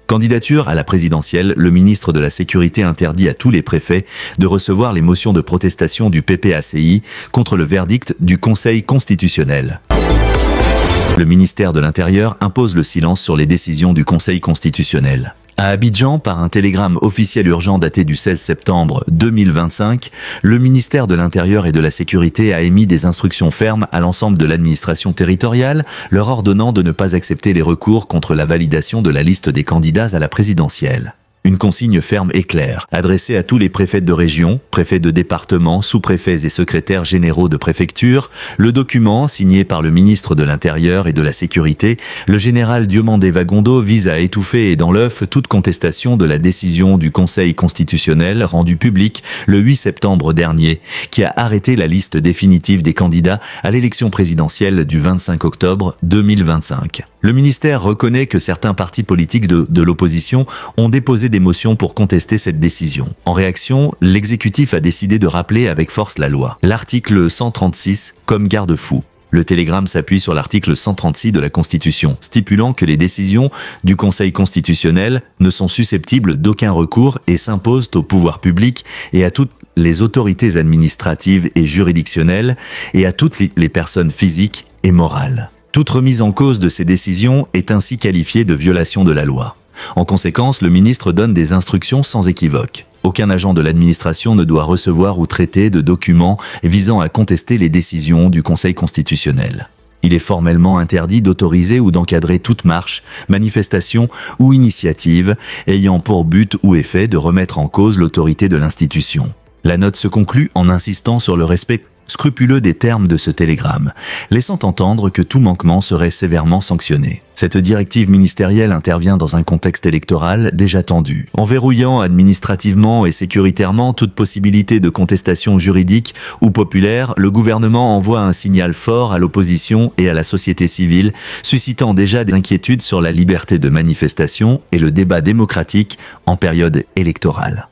Candidature à la présidentielle, le ministre de la Sécurité interdit à tous les préfets de recevoir les motions de protestation du PPACI contre le verdict du Conseil constitutionnel. Le ministère de l'Intérieur impose le silence sur les décisions du Conseil constitutionnel. À Abidjan, par un télégramme officiel urgent daté du 16 septembre 2025, le ministère de l'Intérieur et de la Sécurité a émis des instructions fermes à l'ensemble de l'administration territoriale, leur ordonnant de ne pas accepter les recours contre la validation de la liste des candidats à la présidentielle. Une consigne ferme et claire, adressée à tous les préfets de région, préfets de département, sous-préfets et secrétaires généraux de préfecture. Le document, signé par le ministre de l'Intérieur et de la Sécurité, le général Diomandé Vagondo, vise à étouffer dans l'œuf toute contestation de la décision du Conseil constitutionnel rendue publique le 8 septembre dernier, qui a arrêté la liste définitive des candidats à l'élection présidentielle du 25 octobre 2025. Le ministère reconnaît que certains partis politiques de l'opposition ont déposé des motions pour contester cette décision. En réaction, l'exécutif a décidé de rappeler avec force la loi. L'article 136 comme garde-fou. Le télégramme s'appuie sur l'article 136 de la Constitution, stipulant que les décisions du Conseil constitutionnel ne sont susceptibles d'aucun recours et s'imposent au pouvoir public et à toutes les autorités administratives et juridictionnelles et à toutes les personnes physiques et morales. Toute remise en cause de ces décisions est ainsi qualifiée de violation de la loi. En conséquence, le ministre donne des instructions sans équivoque. Aucun agent de l'administration ne doit recevoir ou traiter de documents visant à contester les décisions du Conseil constitutionnel. Il est formellement interdit d'autoriser ou d'encadrer toute marche, manifestation ou initiative ayant pour but ou effet de remettre en cause l'autorité de l'institution. La note se conclut en insistant sur le respect scrupuleux des termes de ce télégramme, laissant entendre que tout manquement serait sévèrement sanctionné. Cette directive ministérielle intervient dans un contexte électoral déjà tendu. En verrouillant administrativement et sécuritairement toute possibilité de contestation juridique ou populaire, le gouvernement envoie un signal fort à l'opposition et à la société civile, suscitant déjà des inquiétudes sur la liberté de manifestation et le débat démocratique en période électorale.